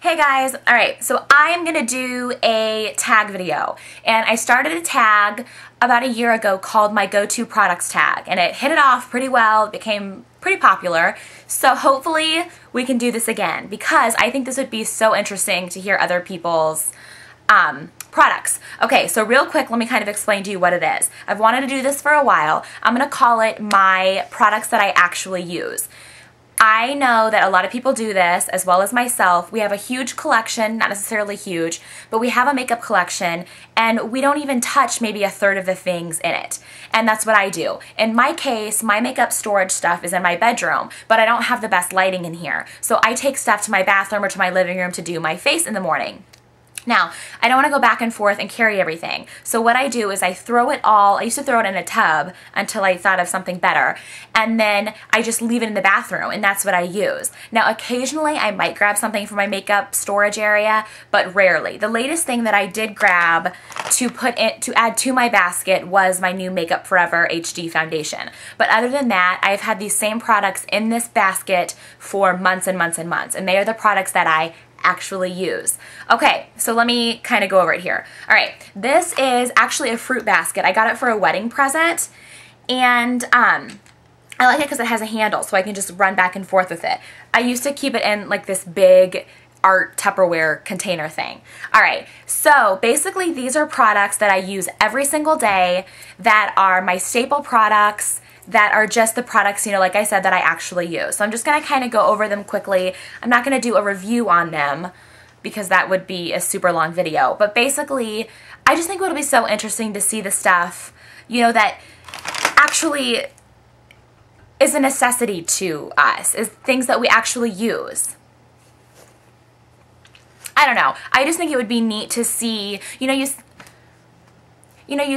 Hey guys, alright, so I am going to do a tag video, and I started a tag about a year ago called my go-to products tag, and it hit it off pretty well, it became pretty popular, so hopefully we can do this again, because I think this would be so interesting to hear other people's products. Okay, so real quick, let me kind of explain to you what it is. I've wanted to do this for a while. I'm going to call it my products that I actually use. I know that a lot of people do this, as well as myself. We have a huge collection, not necessarily huge, but we have a makeup collection, and we don't even touch maybe a third of the things in it. And that's what I do. In my case, my makeup storage stuff is in my bedroom, but I don't have the best lighting in here. So I take stuff to my bathroom or to my living room to do my face in the morning. Now, I don't want to go back and forth and carry everything. So what I do is I throw it all, I used to throw it in a tub until I thought of something better, and then I just leave it in the bathroom, and that's what I use. Now, occasionally I might grab something from my makeup storage area, but rarely. The latest thing that I did grab to add to my basket was my new Makeup Forever HD foundation. But other than that, I've had these same products in this basket for months and months and months, and they are the products that I actually use. Okay, so let me kind of go over it here. All right, this is actually a fruit basket. I got it for a wedding present, and I like it because it has a handle, so I can just run back and forth with it. I used to keep it in like this big art Tupperware container thing. All right, so basically these are products that I use every single day that are my staple products, that are just the products, you know, like I said, that I actually use. So I'm just going to kind of go over them quickly. I'm not going to do a review on them because that would be a super long video. But basically, I just think it would be so interesting to see the stuff, you know, that actually is a necessity to us, is things that we actually use. I don't know. I just think it would be neat to see, you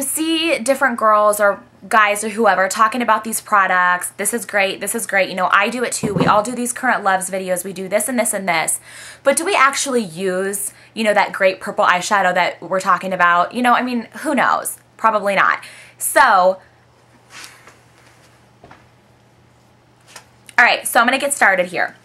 see different girls or guys or whoever talking about these products. This is great, this is great. You know, I do it too. We all do these Current Loves videos. We do this and this and this. But do we actually use, you know, that great purple eyeshadow that we're talking about? You know, I mean, who knows? Probably not. So, all right, so I'm going to get started here.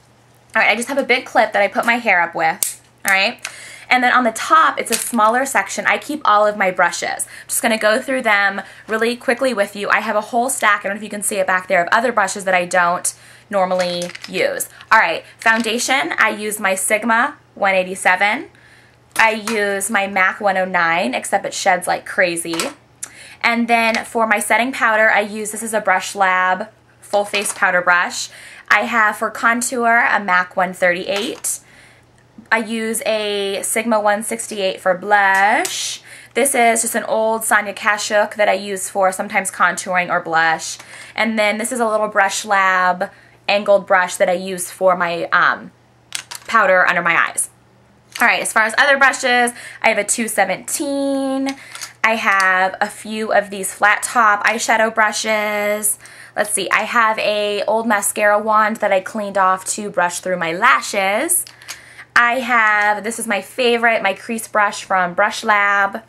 All right, I just have a big clip that I put my hair up with. All right. And then on the top, it's a smaller section. I keep all of my brushes. I'm just going to go through them really quickly with you. I have a whole stack, I don't know if you can see it back there, of other brushes that I don't normally use. All right, foundation, I use my Sigma 187. I use my MAC 109, except it sheds like crazy. And then for my setting powder, I use, this is a Brush Lab full face powder brush. I have for contour a MAC 138. I use a Sigma 168 for blush. This is just an old Sonia Kashuk that I use for sometimes contouring or blush. And then this is a little Brush Lab angled brush that I use for my powder under my eyes. Alright, as far as other brushes, I have a 217. I have a few of these flat top eyeshadow brushes. Let's see, I have a old mascara wand that I cleaned off to brush through my lashes. I have, this is my favorite, my crease brush from Brush Lab.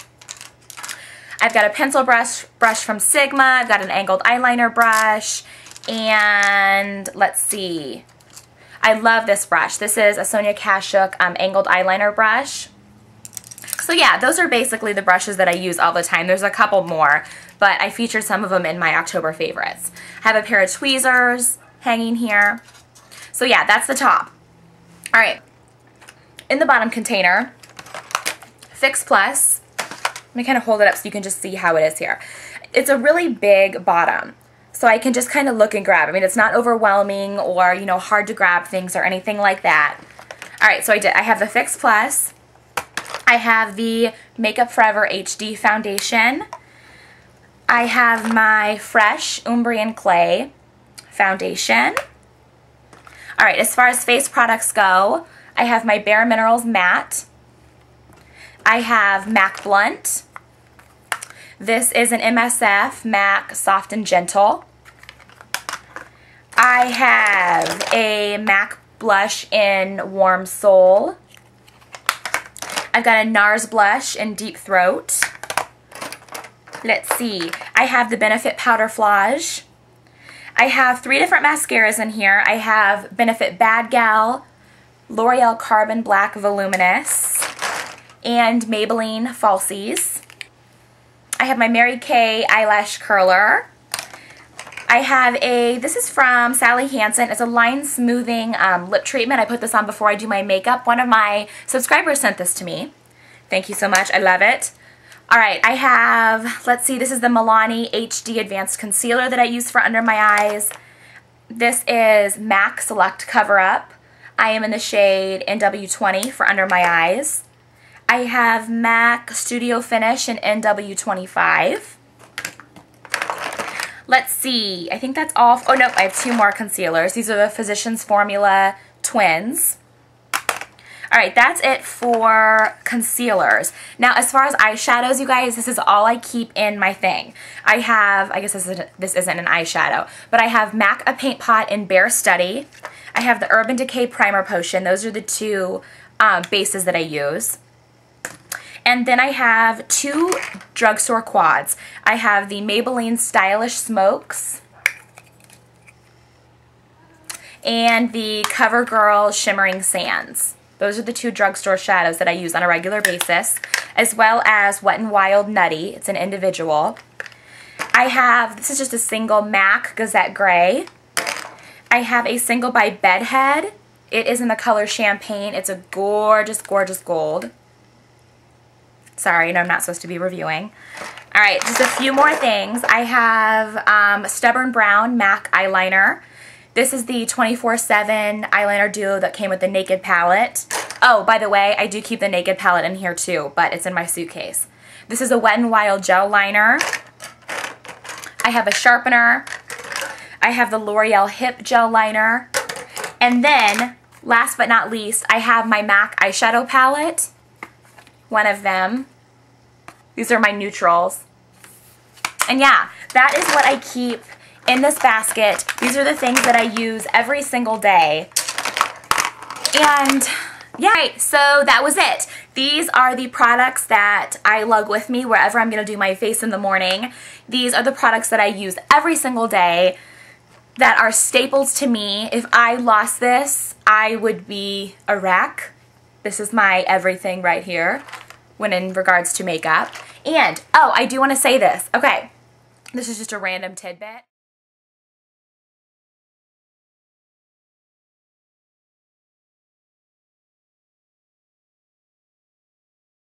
I've got a pencil brush from Sigma. I've got an angled eyeliner brush. And let's see. I love this brush. This is a Sonia Kashuk angled eyeliner brush. So yeah, those are basically the brushes that I use all the time. There's a couple more, but I featured some of them in my October favorites. I have a pair of tweezers hanging here. So yeah, that's the top. All right. In the bottom container, Fix Plus. Let me kind of hold it up so you can just see how it is here. It's a really big bottom, so I can just kind of look and grab. I mean, it's not overwhelming or, you know, hard to grab things or anything like that. All right, so I have the Fix Plus. I have the Makeup Forever HD foundation. I have my Fresh Umbrian Clay foundation. All right, as far as face products go, I have my Bare Minerals Matte. I have MAC Blunt. This is an MSF MAC Soft and Gentle. I have a MAC blush in Warm Soul. I've got a NARS blush in Deep Throat. Let's see. I have the Benefit Powder Flage. I have 3 different mascaras in here. I have Benefit Bad Gal, L'Oreal Carbon Black Voluminous, and Maybelline Falsies. I have my Mary Kay eyelash curler. I have this is from Sally Hansen. It's a line smoothing lip treatment. I put this on before I do my makeup. One of my subscribers sent this to me. Thank you so much. I love it. All right, I have, let's see, this is the Milani HD Advanced Concealer that I use for under my eyes. This is MAC Select Cover Up. I am in the shade NW20 for under my eyes. I have MAC Studio Finish in NW25. Let's see, I think that's all. Oh no, I have 2 more concealers. These are the Physicians Formula Twins. All right, that's it for concealers. Now, as far as eyeshadows, you guys, this is all I keep in my thing. I have, I guess this isn't an eyeshadow, but I have MAC A Paint Pot in Bare Study. I have the Urban Decay Primer Potion. Those are the 2 bases that I use. And then I have 2 drugstore quads. I have the Maybelline Stylish Smokes and the CoverGirl Shimmering Sands. Those are the 2 drugstore shadows that I use on a regular basis, as well as Wet n Wild Nutty. It's an individual. I have, this is just a single MAC Gazette Gray. I have a single by Bedhead. It is in the color Champagne. It's a gorgeous, gorgeous gold. Sorry, no, I'm not supposed to be reviewing. All right, just a few more things. I have Stubborn Brown MAC eyeliner. This is the 24/7 eyeliner duo that came with the Naked palette. Oh, by the way, I do keep the Naked palette in here too, but it's in my suitcase. This is a Wet n Wild gel liner. I have a sharpener. I have the L'Oreal Hip gel liner. And then, last but not least, I have my MAC eyeshadow palette. One of them. These are my neutrals. And yeah, that is what I keep in this basket. These are the things that I use every single day. And yeah, right, so that was it. These are the products that I lug with me wherever I'm going to do my face in the morning. These are the products that I use every single day that are staples to me. If I lost this, I would be a wreck. This is my everything right here when in regards to makeup. And, oh, I do want to say this. Okay, this is just a random tidbit.